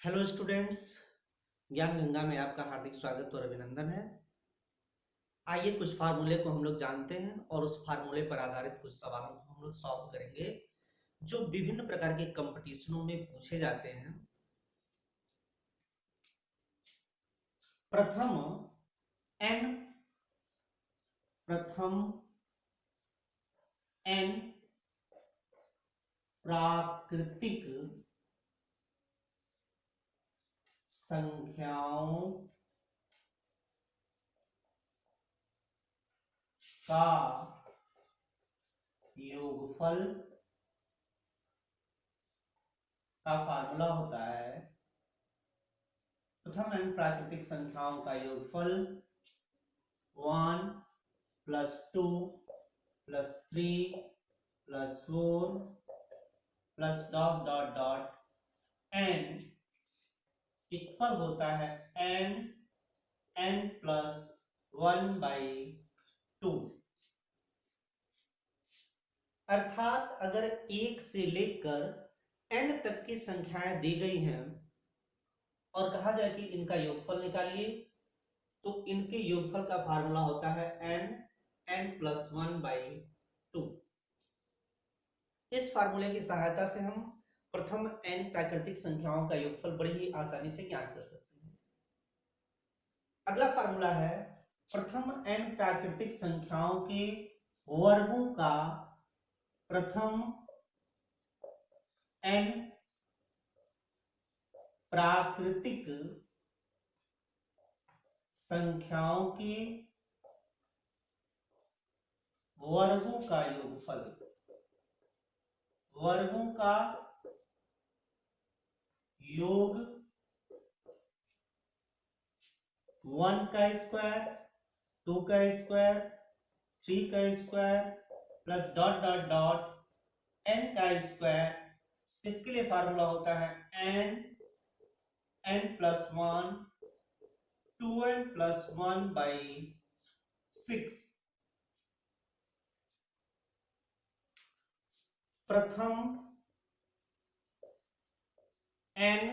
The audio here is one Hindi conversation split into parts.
हेलो स्टूडेंट्स, ज्ञान गंगा में आपका हार्दिक स्वागत और अभिनंदन है। आइए कुछ फार्मूले को हम लोग जानते हैं और उस फार्मूले पर आधारित कुछ सवालों को हम लोग सॉल्व करेंगे जो विभिन्न प्रकार के कंपटीशनों में पूछे जाते हैं। प्रथम एन प्रथम एन प्राकृतिक संख्याओं का योगफल का फार्मूला होता है। प्रथम एन प्राकृतिक संख्याओं का योगफल 1 plus 2 plus 3 plus 4 plus dot dot dot N equal होता है एन एन प्लस 1/2। अर्थात अगर 1 से लेकर एन तक की संख्याएं दी गई हैं और कहा जाए कि इनका योगफल निकालिए, तो इनके योगफल का फार्मूला होता है एन एन प्लस 1/2। इस फार्मूले की सहायता से हम प्रथम एन प्राकृतिक संख्याओं का योगफल बड़ी ही आसानी से ज्ञात कर सकते हैं। अगला फार्मूला है प्रथम एन प्राकृतिक संख्याओं के वर्गों का प्रथम एन प्राकृतिक संख्याओं के वर्गों का योगफल, वर्गों का योग 1 का स्क्वायर, 2 का स्क्वायर, 3 का square plus dot dot dot n का स्क्वायर। इसके लिए फार्मूला होता है n n plus 1 2n plus 1/6। प्रथम n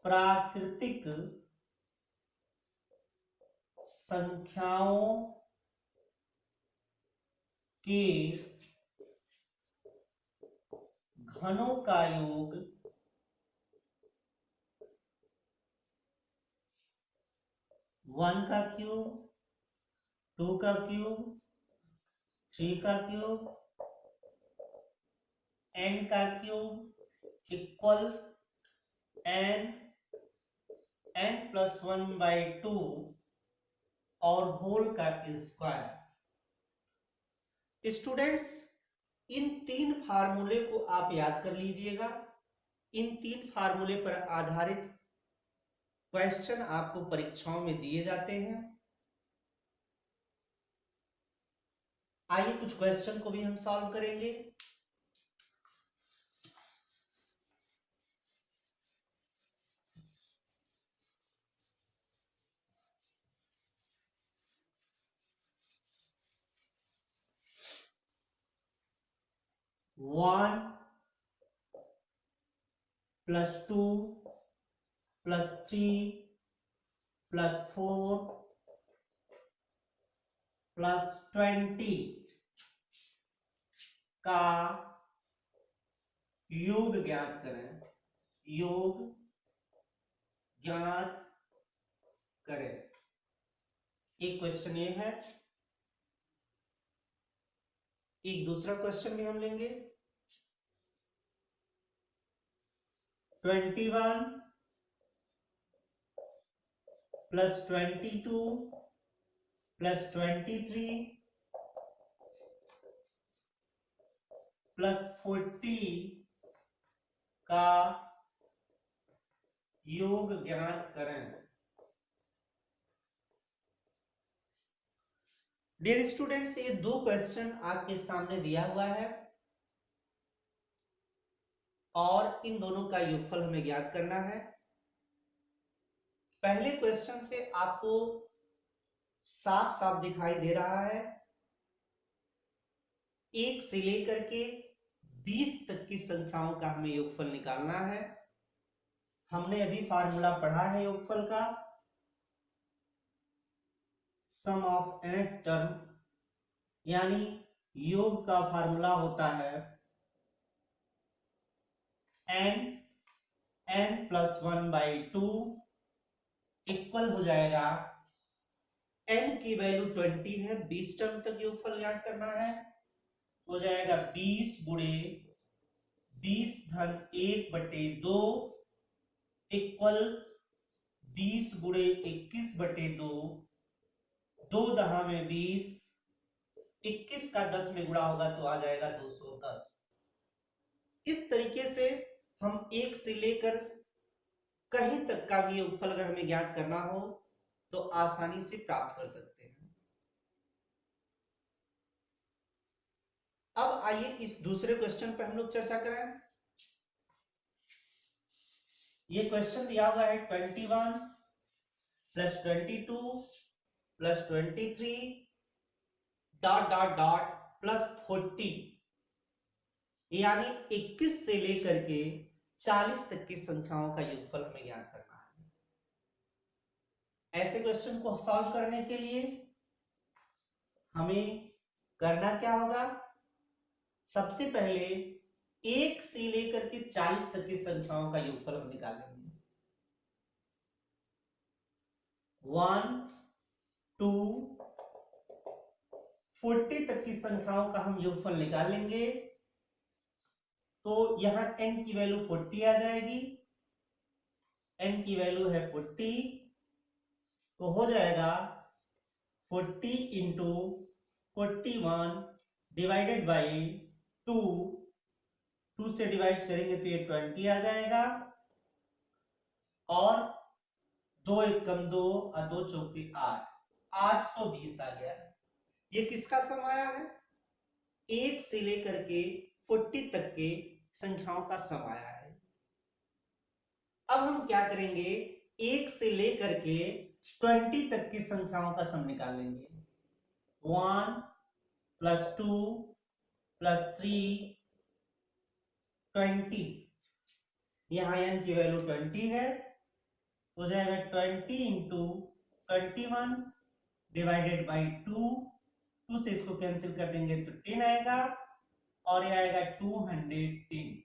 प्राकृतिक संख्याओं के घनों का योग 1 का क्यूब, 2 का क्यूब, 3 का क्यूब, n का cube equal n n plus 1/2 और होल का स्क्वायर। स्टूडेंट्स, इन तीन फार्मूले को आप याद कर लीजिएगा। इन तीन फार्मूले पर आधारित क्वेश्चन आपको परीक्षाओं में दिए जाते हैं। आइए कुछ क्वेश्चन को भी हम सॉल्व करेंगे। One plus 2 plus 3 plus 4 plus 20 का योग ज्ञात करें। योग ज्ञात करें। एक क्वेश्चन ये है। एक दूसरा क्वेश्चन भी हम लेंगे। 21 प्लस 22 प्लस 23 प्लस 40 का योग ज्ञात करें। डियर स्टूडेंट्स, ये दो क्वेश्चन आपके सामने दिया हुआ है और इन दोनों का योगफल हमें ज्ञात करना है। पहले क्वेश्चन से आपको साफ साफ दिखाई दे रहा है 1 से लेकर के 20 तक की संख्याओं का हमें योगफल निकालना है। हमने अभी फार्मूला पढ़ा है योगफल का, सम ऑफ nth टर्म, यानी योग का फार्मूला होता है n+1/2 इक्वल हो जाएगा, n की वैल्यू 20 है, 20 टर्म तक योगफल ज्ञात करना है, हो जाएगा 20 गुणे 20 धन 1/2 इक्वल 20 गुणे 21/2, 2 दहा में 20, 21 का 10 में गुणा होगा तो आ जाएगा 210। इस तरीके से हम एक से लेकर कहीं तक का भी योगफल अगर हमें ज्ञात करना हो तो आसानी से प्राप्त कर सकते हैं। अब आइए इस दूसरे क्वेश्चन पे हम लोग चर्चा करें। ये क्वेश्चन दिया हुआ है 21 + 22 + 23 डॉट डॉट डॉट +40, यानी 21 से लेकर के 40 तक की संख्याओं का योगफल हमें ज्ञात करना है। ऐसे क्वेश्चन को सॉल्व करने के लिए हमें करना क्या होगा, सबसे पहले 1 से लेकर के 40 तक की संख्याओं का योगफल हम निकालेंगे। 1, 2, 40 तक की संख्याओं का हम योगफल निकाल लेंगे तो यहां n की वैल्यू 40 आ जाएगी, n की वैल्यू है 40, तो हो जाएगा 40 इंटू 41 डिवाइडेड बाई 2, 2 से डिवाइड करेंगे तो ये 20 आ जाएगा, और 2 एकम 2 और 2 चौके 8, 820 आ गया। ये किसका सम आया है, 1 से लेकर के 40 तक के संख्याओं का सम आया है। अब हम क्या करेंगे, 1 से लेकर के 20 तक की संख्याओं का सम निकालेंगे। 1 + 2 + 3 20, यहां n की वैल्यू 20 है, हो जाएगा 20 इंटू 21 डिवाइडेड बाई 2, 2 से इसको कैंसिल कर देंगे तो 10 आएगा, और यह आएगा 210।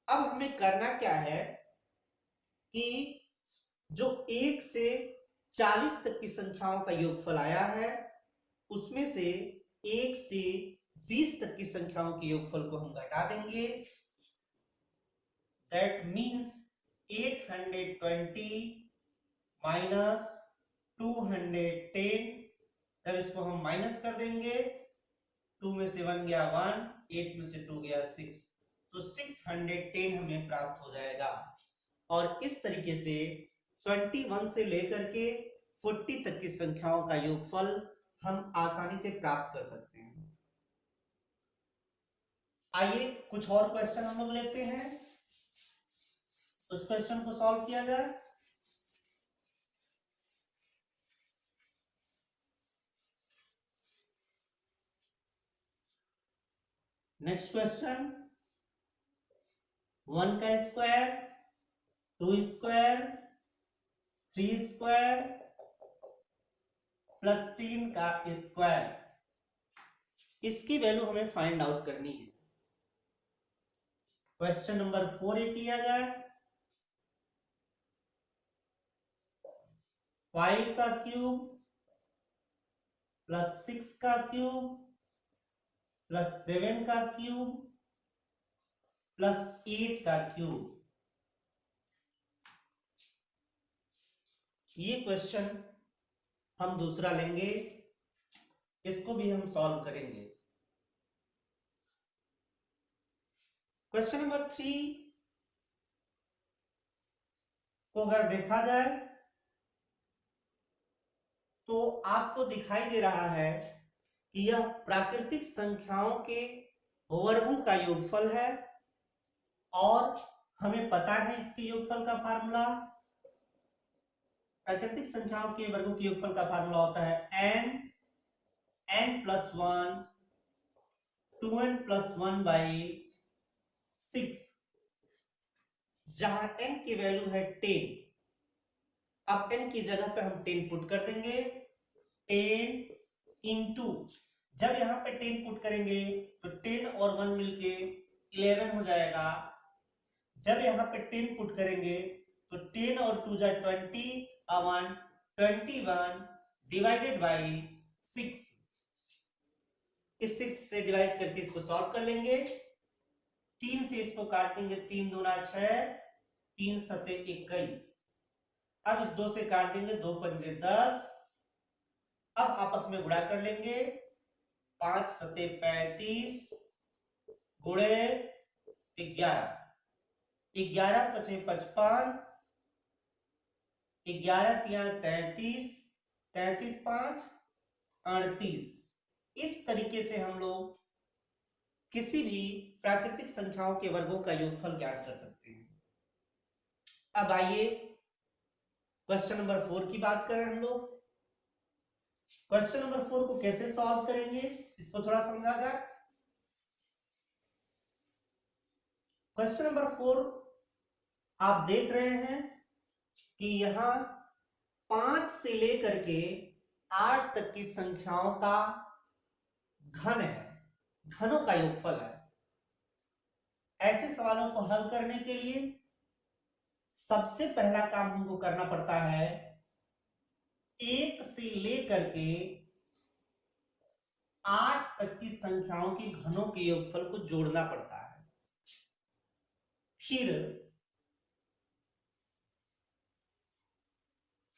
अब हमें करना क्या है कि जो 1 से 40 तक की संख्याओं का योगफल आया है उसमें से 1 से 20 तक की संख्याओं के योगफल को हम घटा देंगे। दैट मीन्स 820 माइनस 210, तब इसको हम माइनस कर देंगे, 2 में से 1 गया 1, 8 में से 2 गया 6, तो 610 हमें प्राप्त हो जाएगा। और इस तरीके से 21 से लेकर के 40 तक की संख्याओं का योगफल हम आसानी से प्राप्त कर सकते हैं। आइए कुछ और क्वेश्चन हम लोग लेते हैं, उस क्वेश्चन को सॉल्व किया जाए। नेक्स्ट क्वेश्चन, 1 का स्क्वायर, 2 स्क्वायर, 3 स्क्वायर प्लस 3 का स्क्वायर, इसकी वैल्यू हमें फाइंड आउट करनी है। क्वेश्चन नंबर 4 ये किया जाए। 5 का क्यूब प्लस 6 का क्यूब प्लस 7 का क्यूब प्लस 8 का क्यूब, ये क्वेश्चन हम दूसरा लेंगे, इसको भी हम सॉल्व करेंगे। क्वेश्चन नंबर 3 को अगर देखा जाए तो आपको दिखाई दे रहा है कि यह प्राकृतिक संख्याओं के वर्गों का योगफल है, और हमें पता है इसके योगफल का फार्मूला, प्राकृतिक संख्याओं के वर्गों के योगफल का फार्मूला होता है n+1 2n प्लस 1/6, जहां n की वैल्यू है 10। अब n की जगह पे हम 10 पुट कर देंगे। 10 इंटू, जब यहाँ पे 10 पुट करेंगे तो 10 और 1 मिलके 11 हो जाएगा। जब यहाँ पे 10 पुट करेंगे तो 10 और 2 जा 20, 21 डिवाइडेड बाई 6। इस 6 से डिवाइड करके इसको सॉल्व कर लेंगे। 3 से इसको काट देंगे, 3 दूना 6, 3 सते 21। अब इस 2 से काट देंगे, 2 पंजे 10। अब आपस में गुणा कर लेंगे, 5 सते 35 गुणे 11, 11 पचे 55, 11 तिया 33, 33 5 38। इस तरीके से हम लोग किसी भी प्राकृतिक संख्याओं के वर्गों का योगफल ज्ञात कर सकते हैं। अब आइए क्वेश्चन नंबर 4 की बात करें हम लोग। क्वेश्चन नंबर 4 को कैसे सॉल्व करेंगे इसको थोड़ा समझा जाए। क्वेश्चन नंबर 4 आप देख रहे हैं कि यहां 5 से लेकर के 8 तक की संख्याओं का घन है, घनों का योगफल है। ऐसे सवालों को हल करने के लिए सबसे पहला काम हमको करना पड़ता है 1 से लेकर के 8 तक की संख्याओं के घनों के योगफल को जोड़ना पड़ता है। फिर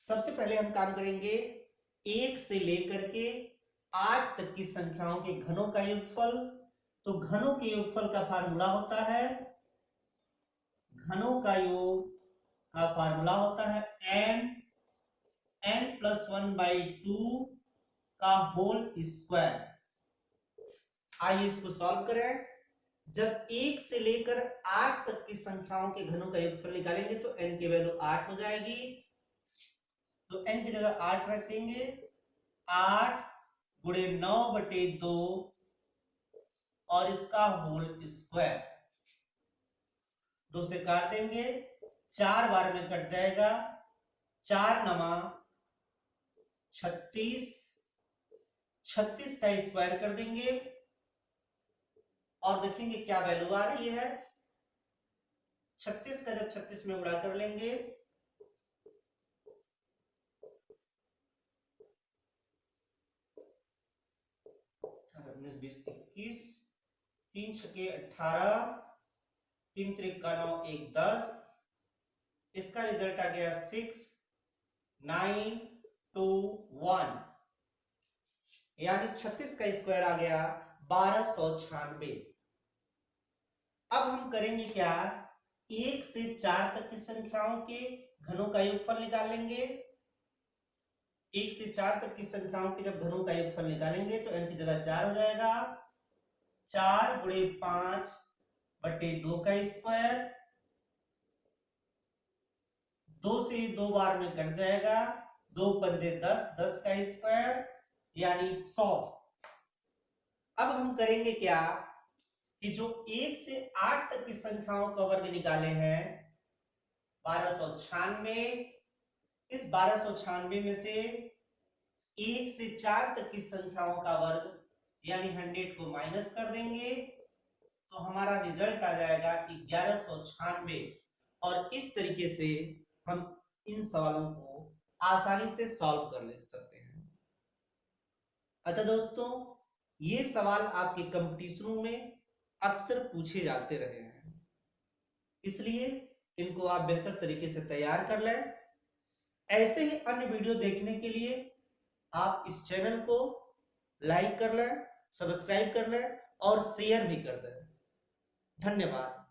सबसे पहले हम काम करेंगे 1 से लेकर के 8 तक की संख्याओं के घनों का योगफल। तो घनों के योगफल का फार्मूला होता है, घनों का योग का फार्मूला होता है n प्लस 1/2 का होल स्क्वायर। आइए इसको सॉल्व करें। जब 1 से लेकर 8 तक की संख्याओं के घनों का योगफल निकालेंगे तो n की वैल्यू 8 हो जाएगी। तो n की जगह 8 रखेंगे, 8 गुणे 9/2 और इसका होल स्क्वायर। 2 से काट देंगे, 4 बार में कट जाएगा, 4 9 36, 36 का स्क्वायर कर देंगे और देखेंगे क्या वैल्यू आ रही है। 36 का जब 36 में गुणा कर लेंगे 19 20 21, 3 छके 18, 3 त्रिक का 9 1 10। इसका रिजल्ट आ गया 6 9 2 1, यानी 36 का स्क्वायर आ गया 1296। अब हम करेंगे क्या, 1 से 4 तक की संख्याओं के घनों का योगफल निकाल लेंगे। 1 से 4 तक की संख्याओं के जब घनों का योगफल निकालेंगे तो n की जगह 4 हो जाएगा, 4 गुणे 5/2 का स्क्वायर। 2 से 2 बार में कट जाएगा, 2 पंजे 10, 10 का स्क्वायर यानी 100। अब हम करेंगे क्या कि जो 1 से 8 तक की संख्याओं का वर्ग निकाले हैं 1296, इस 1296 में से 1 से 4 तक की संख्याओं का वर्ग यानी 100 को माइनस कर देंगे तो हमारा रिजल्ट आ जाएगा 1196। और इस तरीके से हम इन सवालों को आसानी से सॉल्व कर ले सकते हैं। अतः दोस्तों ये सवाल आपके कंपटीशनों में अक्सर पूछे जाते रहे हैं, इसलिए इनको आप बेहतर तरीके से तैयार कर लें। ऐसे ही अन्य वीडियो देखने के लिए आप इस चैनल को लाइक कर लें, सब्सक्राइब कर लें और शेयर भी कर दें। धन्यवाद।